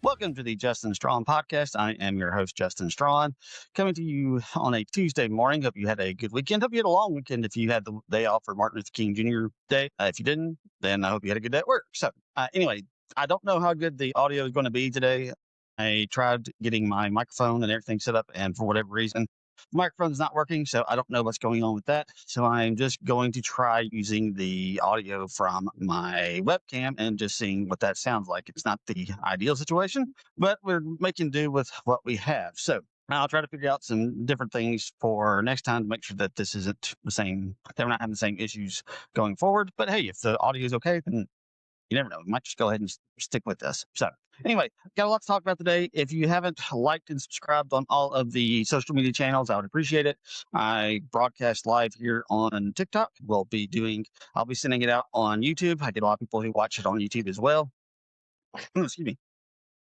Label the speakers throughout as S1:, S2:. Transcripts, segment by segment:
S1: Welcome to the Justin Strawn Podcast. I am your host, Justin Strawn, coming to you on a Tuesday morning. Hope you had a good weekend. Hope you had a long weekend if you had the day off for Martin Luther King Jr. Day. If you didn't, then I hope you had a good day at work. So anyway, I don't know how good the audio is going to be today. I tried getting my microphone and everything set up, and for whatever reason, the microphone's not working, so I don't know what's going on with that. So I'm just going to try using the audio from my webcam and just seeing what that sounds like. It's not the ideal situation, but we're making do with what we have. So I'll try to figure out some different things for next time to make sure that this isn't the same, that we're not having the same issues going forward. But hey, if the audio is okay, then you never know. We might just go ahead and stick with this. So anyway, got a lot to talk about today. If you haven't liked and subscribed on all of the social media channels, I would appreciate it. I broadcast live here on TikTok. I'll be sending it out on YouTube. I get a lot of people who watch it on YouTube as well. Excuse me.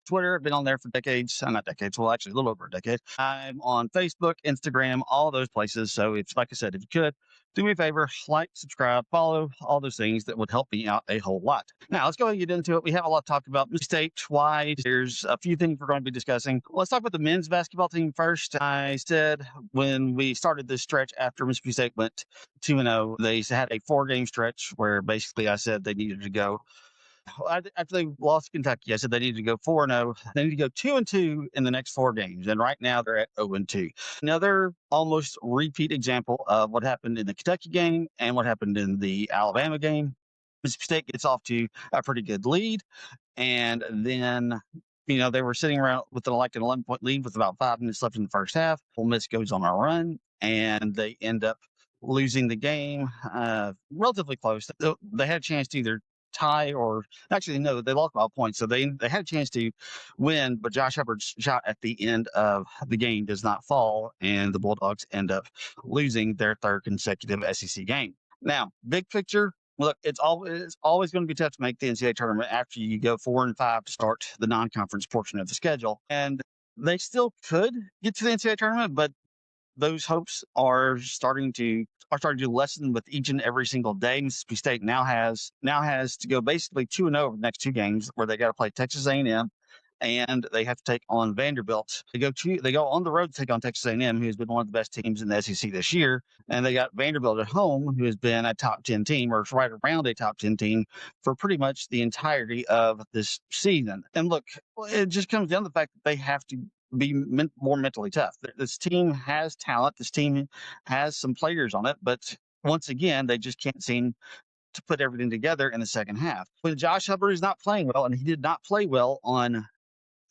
S1: Twitter, I've been on there for decades. Not decades, well, actually a little over a decade. I'm on Facebook, Instagram, all those places. So if, like I said, if you could, do me a favor, like, subscribe, follow, all those things that would help me out a whole lot. Now, let's go ahead and get into it. We have a lot to talk about state-wide. There's a few things we're going to be discussing. Let's talk about the men's basketball team first. I said when we started this stretch after Mississippi State went 2-0, they had a 4-game stretch where basically I said they needed to go. After they lost Kentucky, I said they needed to go 4-0. They need to go 2-2 in the next 4 games. And right now they're at 0-2. Another almost repeat example of what happened in the Kentucky game and what happened in the Alabama game. Mississippi State gets off to a pretty good lead. And then, they were sitting around with an 11-point lead with about 5 minutes left in the first half. Ole Miss goes on a run and they end up losing the game relatively close. They had a chance to either tie or actually no, they lost by a point, so they had a chance to win, but Josh Hubbard's shot at the end of the game does not fall, and the Bulldogs end up losing their 3rd consecutive SEC game. Now, big picture, look, it's always going to be tough to make the NCAA tournament after you go 4-5 to start the non-conference portion of the schedule, and they still could get to the NCAA tournament, but those hopes are starting to lessen with each and every single day. Mississippi State now has to go basically 2-0 over the next 2 games, where they got to play Texas A&M and they have to take on Vanderbilt. They go on the road to take on Texas A&M, who has been one of the best teams in the SEC this year, and they got Vanderbilt at home, who has been a top 10 team, or right around a top 10 team, for pretty much the entirety of this season. And look, it just comes down to the fact that they have to be more mentally tough. This team has talent. This team has some players on it, but once again, they just can't seem to put everything together in the second half. When Josh Hubbard is not playing well, and he did not play well on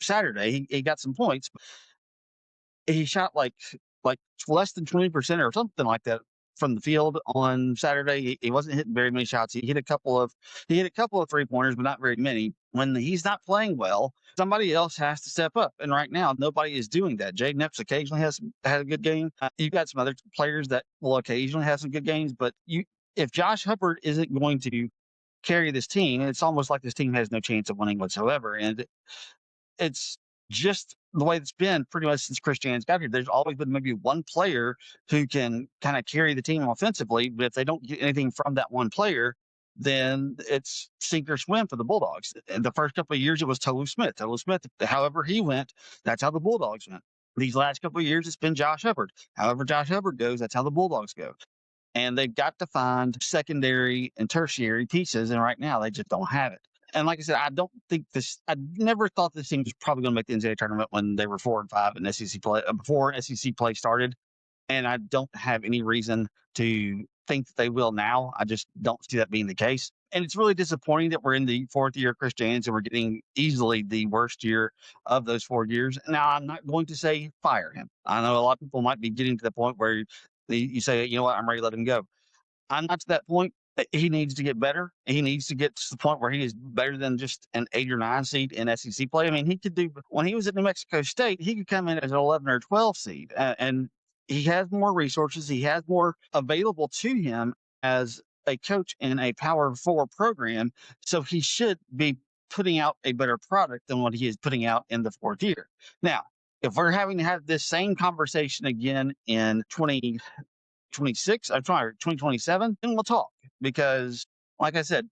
S1: Saturday, he got some points. But he shot like less than 20% or something like that from the field on Saturday. He wasn't hitting very many shots. He hit a couple of 3-pointers, but not very many. When he's not playing well, somebody else has to step up. And right now, nobody is doing that. Jaden Epps occasionally had a good game. You've got some other players that will occasionally have some good games, but if Josh Hubbard isn't going to carry this team, it's almost like this team has no chance of winning whatsoever. And it's just the way it's been pretty much since Chris Jans got here. There's always been maybe one player who can kind of carry the team offensively, but if they don't get anything from that one player, then it's sink or swim for the Bulldogs. In the first couple of years, it was Tolu Smith. However he went, that's how the Bulldogs went. These last couple of years, it's been Josh Hubbard. However Josh Hubbard goes, that's how the Bulldogs go. And they've got to find secondary and tertiary pieces, and right now they just don't have it. And like I said, I never thought this team was probably going to make the NCAA tournament when they were 4-5 in SEC play, before SEC play started. And I don't have any reason to think that they will now. I just don't see that being the case. And it's really disappointing that we're in the 4th year of Chris Jans and we're getting easily the worst year of those 4 years. Now, I'm not going to say fire him. I know a lot of people might be getting to the point where you say, you know what, I'm ready to let him go. I'm not to that point. he needs to get better. He needs to get to the point where he is better than just an 8 or 9 seed in SEC play. I mean, he could do, when he was at New Mexico State, he could come in as an 11 or 12 seed. And he has more resources. He has more available to him as a coach in a Power 4 program. So he should be putting out a better product than what he is putting out in the fourth year. Now, if we're having to have this same conversation again in 2027, then we'll talk. Because, like I said,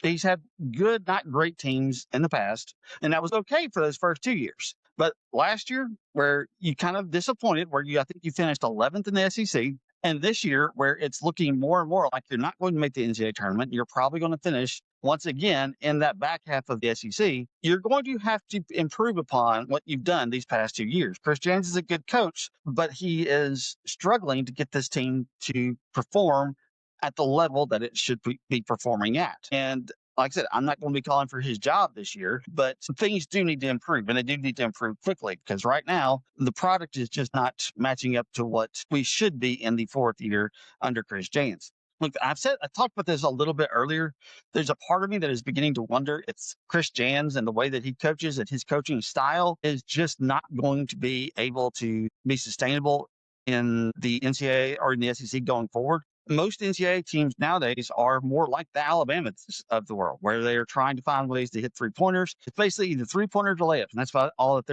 S1: he's had good, not great teams in the past, and that was okay for those first 2 years. But last year, where you kind of disappointed, I think you finished 11th in the SEC, and this year, where it's looking more and more like you're not going to make the NCAA tournament, you're probably going to finish once again in that back half of the SEC, you're going to have to improve upon what you've done these past 2 years. Chris Jans is a good coach, but he is struggling to get this team to perform at the level that it should be performing at. And like I said, I'm not going to be calling for his job this year, but things do need to improve, and they do need to improve quickly, because right now the product is just not matching up to what we should be in the fourth year under Chris Jans. Look, I talked about this a little bit earlier. There's a part of me that is beginning to wonder if Chris Jans and the way that he coaches and his coaching style is just not going to be able to be sustainable in the NCAA or in the SEC going forward. Most NCAA teams nowadays are more like the Alabamas of the world, where they are trying to find ways to hit 3-pointers. It's basically either 3-pointers or layups, and that's about all that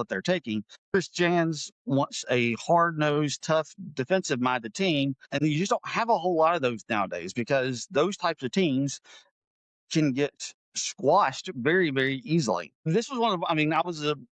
S1: they're taking. Chris Jans wants a hard-nosed, tough, defensive-minded team, and you just don't have a whole lot of those nowadays, because those types of teams can get squashed very, very easily. This was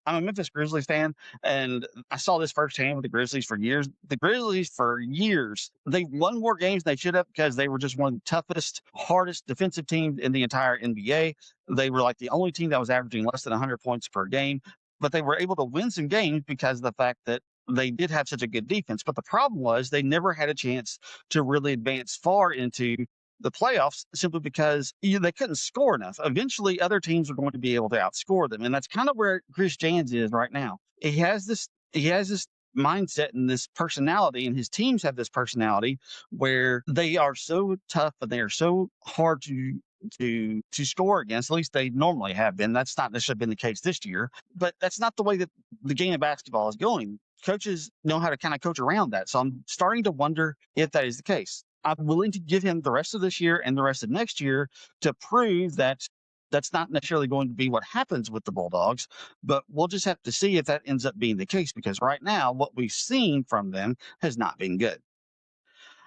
S1: I'm a Memphis Grizzlies fan, and I saw this firsthand with the Grizzlies for years. The Grizzlies, for years, they won more games than they should have, because they were just one of the toughest, hardest defensive teams in the entire NBA. They were like the only team that was averaging less than 100 points per game, but they were able to win some games because of the fact that they did have such a good defense. But the problem was they never had a chance to really advance far into the playoffs, simply because they couldn't score enough. Eventually, other teams are going to be able to outscore them, and that's kind of where Chris Jans is right now. He has this mindset and this personality, and his teams have this personality where they are so tough and they are so hard to score against. At least they normally have been. That's not necessarily been the case this year, but that's not the way that the game of basketball is going. Coaches know how to kind of coach around that. So I'm starting to wonder if that is the case. I'm willing to give him the rest of this year and the rest of next year to prove that that's not necessarily going to be what happens with the Bulldogs, but we'll just have to see if that ends up being the case, because right now what we've seen from them has not been good.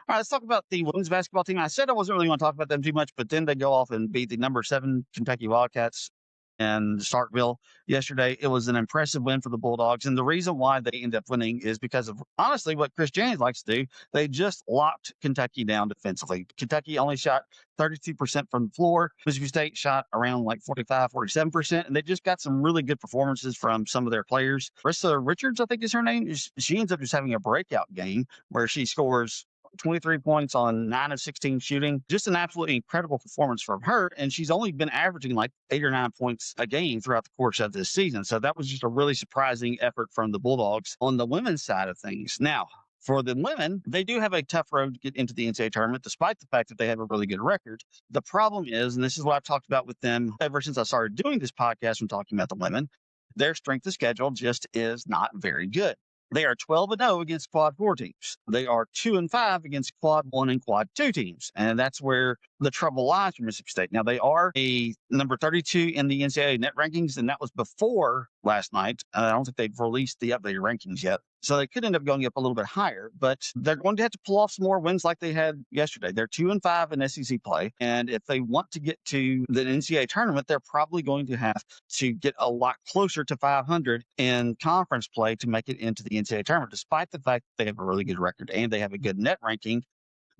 S1: All right, let's talk about the women's basketball team. I said I wasn't really going to talk about them too much, but then they go off and beat the number 7 Kentucky Wildcats and Starkville yesterday. It was an impressive win for the Bulldogs, and the reason why they end up winning is because of, honestly, what Chris Jans likes to do. They just locked Kentucky down defensively. Kentucky only shot 32% from the floor. Mississippi State shot around like 45-47%, and they just got some really good performances from some of their players. Rissa Richards, I think is her name. She ends up just having a breakout game where she scores 23 points on 9 of 16 shooting. Just an absolutely incredible performance from her. And she's only been averaging like 8 or 9 points a game throughout the course of this season. So that was just a really surprising effort from the Bulldogs on the women's side of things. Now, for the women, they do have a tough road to get into the NCAA tournament, despite the fact that they have a really good record. The problem is, and this is what I've talked about with them ever since I started doing this podcast when talking about the women, their strength of schedule just is not very good. They are 12-0 against Quad 4 teams. They are 2-5 against Quad 1 and Quad 2 teams. And that's where the trouble lies for Mississippi State. Now, they are a number 32 in the NCAA net rankings, and that was before last night. I don't think they've released the updated rankings yet. So they could end up going up a little bit higher, but they're going to have to pull off some more wins like they had yesterday. They're 2-5 in SEC play, and if they want to get to the NCAA tournament, they're probably going to have to get a lot closer to 500 in conference play to make it into the NCAA tournament, despite the fact that they have a really good record and they have a good net ranking.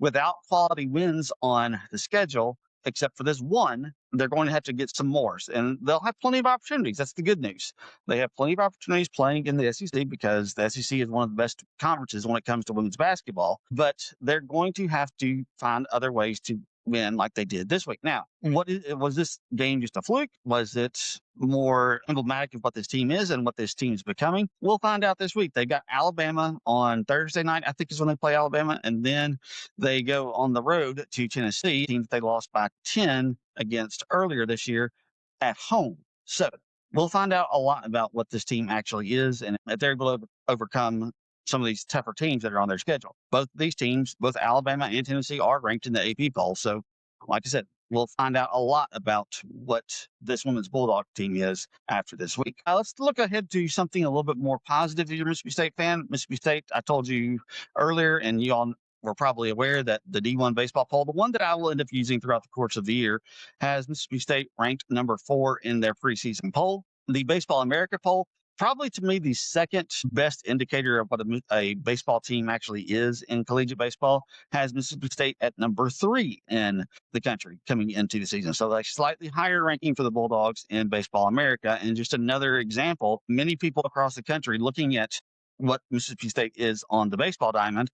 S1: Without quality wins on the schedule, except for this one, they're going to have to get some more, and they'll have plenty of opportunities. That's the good news. They have plenty of opportunities playing in the SEC, because the SEC is one of the best conferences when it comes to women's basketball, but they're going to have to find other ways to win like they did this week. Now, was this game just a fluke? Was it more emblematic of what this team is and what this team is becoming? We'll find out this week. They got Alabama on Thursday night, I think is when they play Alabama, and then they go on the road to Tennessee, a team that they lost by 10 against earlier this year at home. So we'll find out a lot about what this team actually is and if they're able to overcome some of these tougher teams that are on their schedule. Both these teams, both Alabama and Tennessee, are ranked in the AP poll. So, like I said, we'll find out a lot about what this women's Bulldog team is after this week. Let's look ahead to something a little bit more positive. If you're a Mississippi State fan, Mississippi State, I told you earlier, and you all were probably aware that the D1 baseball poll, the one that I will end up using throughout the course of the year, has Mississippi State ranked number 4 in their preseason poll. The Baseball America poll, probably to me the second best indicator of what a baseball team actually is in collegiate baseball, has Mississippi State at number 3 in the country coming into the season. So a slightly higher ranking for the Bulldogs in Baseball America. And just another example, many people across the country looking at what Mississippi State is on the baseball diamond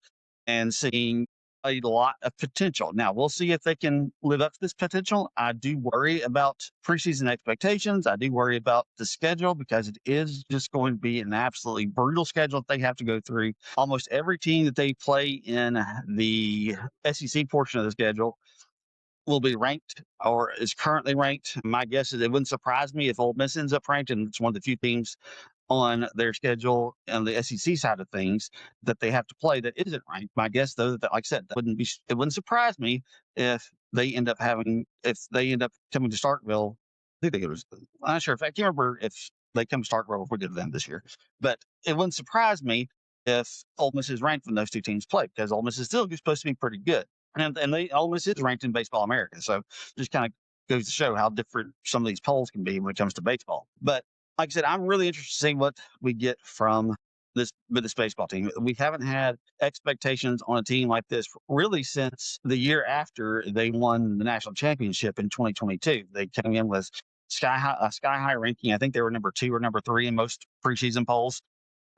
S1: and seeing a lot of potential. Now, we'll see if they can live up to this potential. I do worry about preseason expectations. I do worry about the schedule because it is just going to be an absolutely brutal schedule that they have to go through. Almost every team that they play in the SEC portion of the schedule will be ranked or is currently ranked. My guess is it wouldn't surprise me if Ole Miss ends up ranked, and it's one of the few teams on their schedule on the SEC side of things that they have to play that isn't ranked. My guess, though, that like I said, it wouldn't surprise me if they end up coming to Starkville. I think it was, I'm not sure if I can't remember if they come to Starkville if we did them this year, but it wouldn't surprise me if Ole Miss is ranked when those two teams play, because Ole Miss is still supposed to be pretty good. And Ole Miss is ranked in Baseball America. So just kind of goes to show how different some of these polls can be when it comes to baseball. But like I said, I'm really interested to see what we get from this baseball team. We haven't had expectations on a team like this really since the year after they won the national championship in 2022. They came in with a sky high ranking. I think they were number 2 or number 3 in most preseason polls.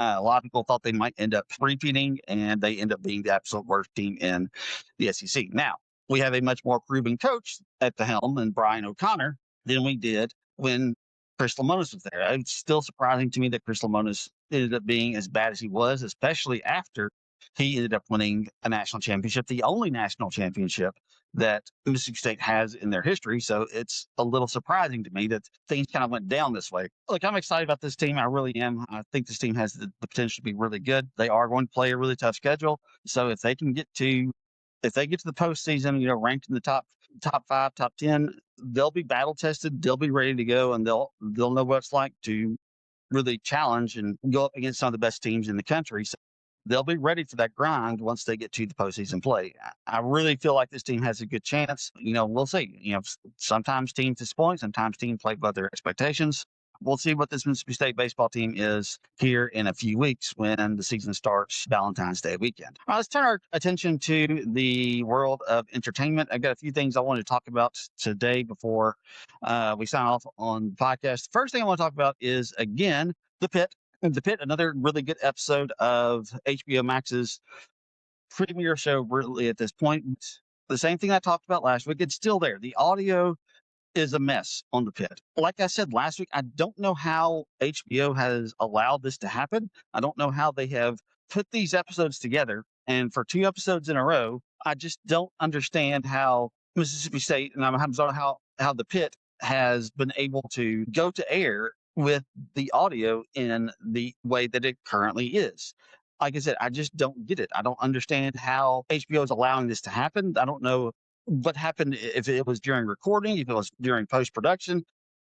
S1: A lot of people thought they might end up repeating, and they end up being the absolute worst team in the SEC. Now, we have a much more proven coach at the helm in Brian O'Connor than we did when Chris Lemonis was there. It's still surprising to me that Chris Lemonis ended up being as bad as he was, especially after he ended up winning a national championship, the only national championship that Mississippi State has in their history. So it's a little surprising to me that things kind of went down this way. Look, I'm excited about this team. I really am. I think this team has the potential to be really good. They are going to play a really tough schedule. So if they get to the postseason, ranked in the top 5, top 10, they'll be battle tested. They'll be ready to go, and they'll know what it's like to really challenge and go up against some of the best teams in the country. So they'll be ready for that grind once they get to the postseason play. I really feel like this team has a good chance. We'll see. Sometimes teams disappoint. Sometimes teams play above their expectations. We'll see what this Mississippi State baseball team is here in a few weeks when the season starts Valentine's Day weekend. All right, let's turn our attention to the world of entertainment. I've got a few things I want to talk about today before we sign off on the podcast. The first thing I want to talk about is, again, The Pitt. The Pitt, another really good episode of HBO Max's premier show, really, at this point. The same thing I talked about last week. It's still there. The audio is a mess on The Pitt. Like I said last week, I don't know how HBO has allowed this to happen. I don't know how they have put these episodes together. And for 2 episodes in a row, I just don't understand how Mississippi State and how The Pitt has been able to go to air with the audio in the way that it currently is. Like I said, I just don't get it. I don't understand how HBO is allowing this to happen. I don't know what happened, if it was during recording, if it was during post-production.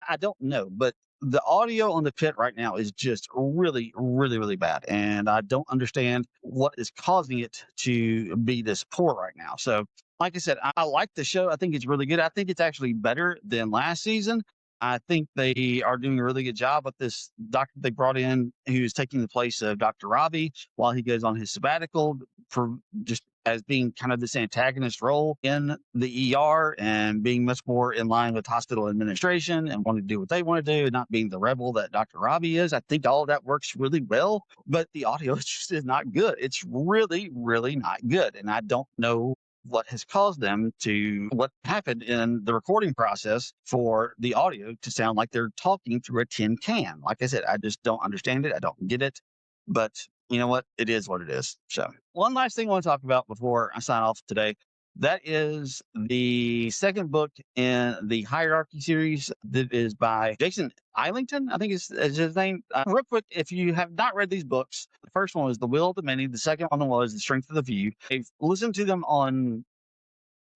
S1: I don't know. But the audio on The Pitt right now is just really, really, really bad. And I don't understand what is causing it to be this poor right now. So, like I said, I like the show. I think it's really good. I think it's actually better than last season. I think they are doing a really good job with this doctor they brought in, who's taking the place of Dr. Ravi while he goes on his sabbatical, for just as being kind of this antagonist role in the ER and being much more in line with hospital administration and wanting to do what they want to do and not being the rebel that Dr. Ravi is. I think all of that works really well, but the audio just is not good. It's really, really not good. And I don't know what has caused them to what happened in the recording process for the audio to sound like they're talking through a tin can. Like I said, I just don't understand it. I don't get it. But you know what? It is what it is. So, one last thing I want to talk about before I sign off today. That is the second book in the Hierarchy series that is by Jason Islington, I think is his name. Real quick, if you have not read these books, the first one was The Will of the Many. The second one was The Strength of the Few. I've listened to them on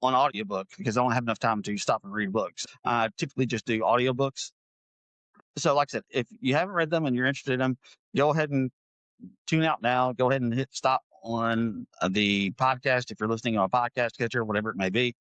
S1: audiobook because I don't have enough time to stop and read books. I typically just do audiobooks. So like I said, if you haven't read them and you're interested in them, go ahead and tune out now. Go ahead and hit stop on the podcast if you're listening on a podcast catcher, whatever it may be.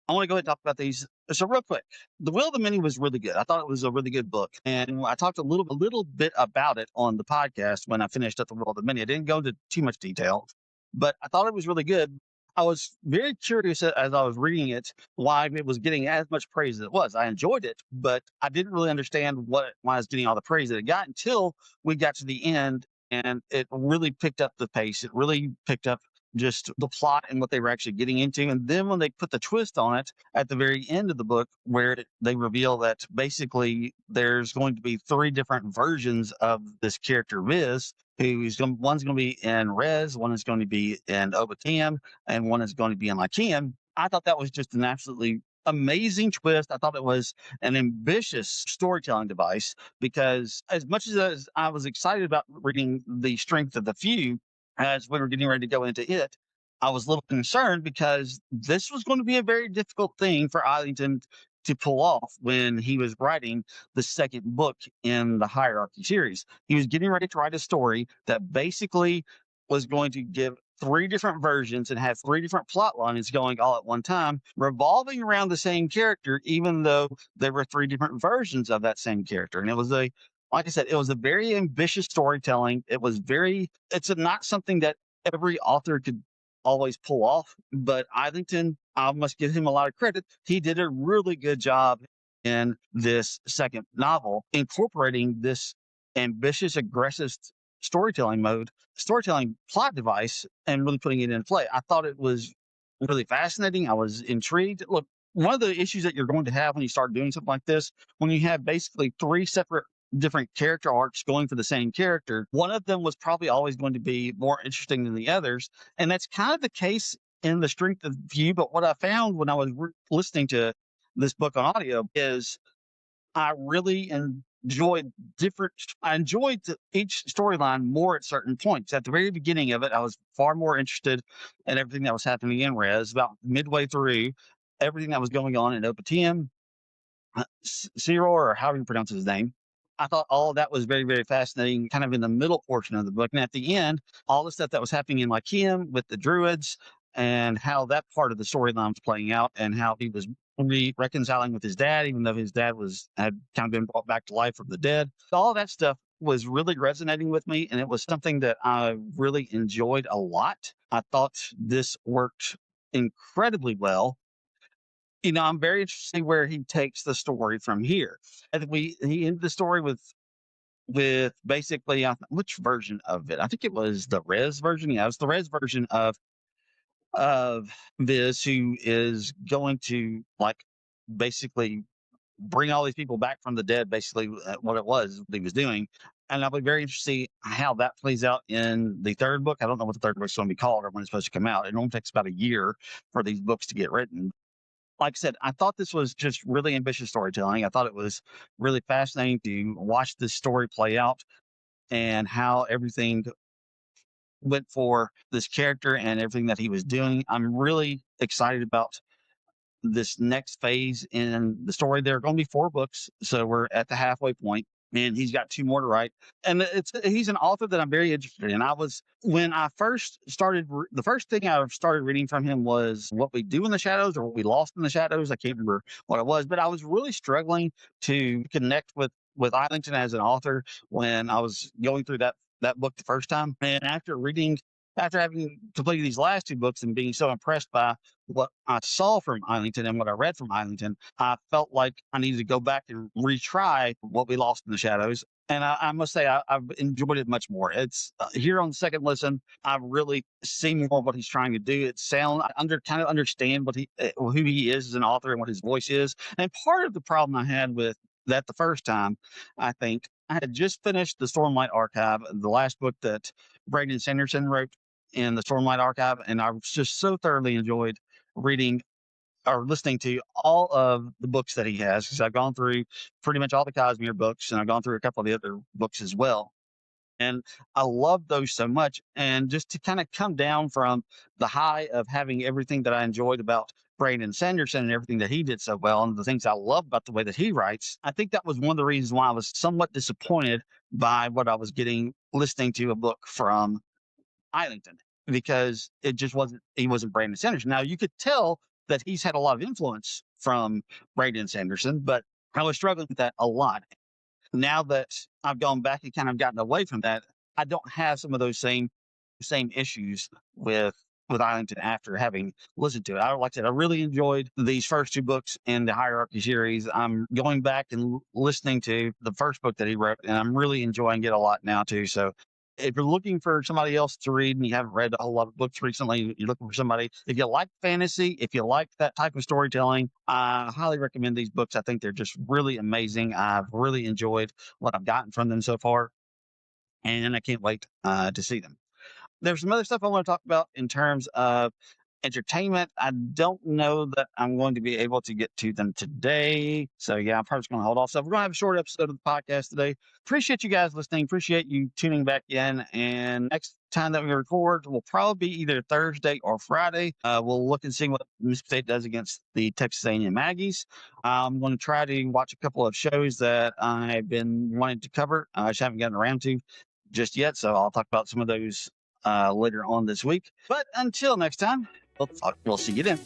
S1: I want to go ahead and talk about these. So real quick, The Will of the Many was really good. I thought it was a really good book. And I talked a little bit about it on the podcast when I finished up The Will of the Many. I didn't go into too much detail, but I thought it was really good. I was very curious as I was reading it why it was getting as much praise as it was. I enjoyed it, but I didn't really understand why it was getting all the praise that it got until we got to the end, and it really picked up the pace. It really picked up just the plot and what they were actually getting into. And then when they put the twist on it at the very end of the book, where they reveal that basically there's going to be 3 different versions of this character, Viz, one's going to be in Res, one is going to be in Obatim, and one is going to be in Lyceum. I thought that was just an absolutely amazing twist. I thought it was an ambitious storytelling device because as much as I was excited about reading The Strength of the Few, as we were getting ready to go into it, I was a little concerned because this was going to be a very difficult thing for Islington to pull off when he was writing the second book in the Hierarchy series. He was getting ready to write a story that basically was going to give 3 different versions and have 3 different plot lines going all at one time, revolving around the same character, even though there were 3 different versions of that same character. And it was like I said, it was a very ambitious storytelling. It's not something that every author could always pull off, but Islington, I must give him a lot of credit. He did a really good job in this second novel, incorporating this ambitious, aggressive storytelling plot device and really putting it in play. I thought it was really fascinating. I was intrigued. Look, one of the issues that you're going to have when you start doing something like this, when you have basically 3 separate different character arcs going for the same character, one of them was probably always going to be more interesting than the others. And that's kind of the case in The Strength of the Few. But what I found when I was listening to this book on audio is I really enjoyed each storyline more at certain points. At the very beginning of it, I was far more interested in everything that was happening in Res. About midway through, everything that was going on in Opatiem, Cyril, or however you pronounce his name, I thought all of that was very, very fascinating, kind of in the middle portion of the book. And at the end, all the stuff that was happening in Lyceum with the Druids and how that part of the storyline was playing out and how he was reconciling with his dad, even though his dad had kind of been brought back to life from the dead. All that stuff was really resonating with me, and it was something that I really enjoyed a lot. I thought this worked incredibly well. I'm very interested to see where he takes the story from here. I think he ended the story with basically which version of it? I think it was the Res version. Yeah, it was the Res version of Viz, who is going to basically bring all these people back from the dead. Basically, what he was doing. And I'll be very interested to see how that plays out in the third book. I don't know what the third book's going to be called or when it's supposed to come out. It only takes about a year for these books to get written. Like I said, I thought this was just really ambitious storytelling. I thought it was really fascinating to watch this story play out and how everything went for this character and everything that he was doing. I'm really excited about this next phase in the story. There are going to be 4 books, so we're at the halfway point, and he's got 2 more to write. And he's an author that I'm very interested in. The first thing I started reading from him was What We Do in the Shadows or What We Lost in the Shadows. I can't remember what it was, but I was really struggling to connect with Islington as an author when I was going through that book the first time. And after after having completed these last two books and being so impressed by what I saw from Islington and what I read from Islington, I felt like I needed to go back and retry What We Lost in the Shadows. And I must say, I've enjoyed it much more. It's here on the second listen, I really see more of what he's trying to do. Kind of understand who he is as an author and what his voice is. And part of the problem I had with that the first time, I think I had just finished the Stormlight Archive, the last book that Brandon Sanderson wrote in the Stormlight Archive, and I just so thoroughly enjoyed reading or listening to all of the books that he has, because I've gone through pretty much all the Cosmere books, and I've gone through a couple of the other books as well. And I love those so much. And just to kind of come down from the high of having everything that I enjoyed about Brandon Sanderson and everything that he did so well, and the things I love about the way that he writes, I think that was one of the reasons why I was somewhat disappointed by what I was getting listening to a book from Islington, because he wasn't Brandon Sanderson. Now you could tell that he's had a lot of influence from Brandon Sanderson, but I was struggling with that a lot. Now that I've gone back and kind of gotten away from that, I don't have some of those same issues with Islington after having listened to it. Like I said, I really enjoyed these first two books in the Hierarchy series. I'm going back and listening to the first book that he wrote, and I'm really enjoying it a lot now too. So if you're looking for somebody else to read and you haven't read a whole lot of books recently, you're looking for somebody, if you like fantasy, if you like that type of storytelling, I highly recommend these books. I think they're just really amazing. I've really enjoyed what I've gotten from them so far, and I can't wait to see them. There's some other stuff I want to talk about in terms of entertainment. I don't know that I'm going to be able to get to them today. So yeah, I'm probably just going to hold off. So we're going to have a short episode of the podcast today. Appreciate you guys listening. Appreciate you tuning back in. And next time that we record will probably be either Thursday or Friday. We'll look and see what Mississippi State does against the Texas A&M Aggies. I'm going to try to watch a couple of shows that I've been wanting to cover. I just haven't gotten around to just yet. So I'll talk about some of those later on this week. But until next time, we'll see you then.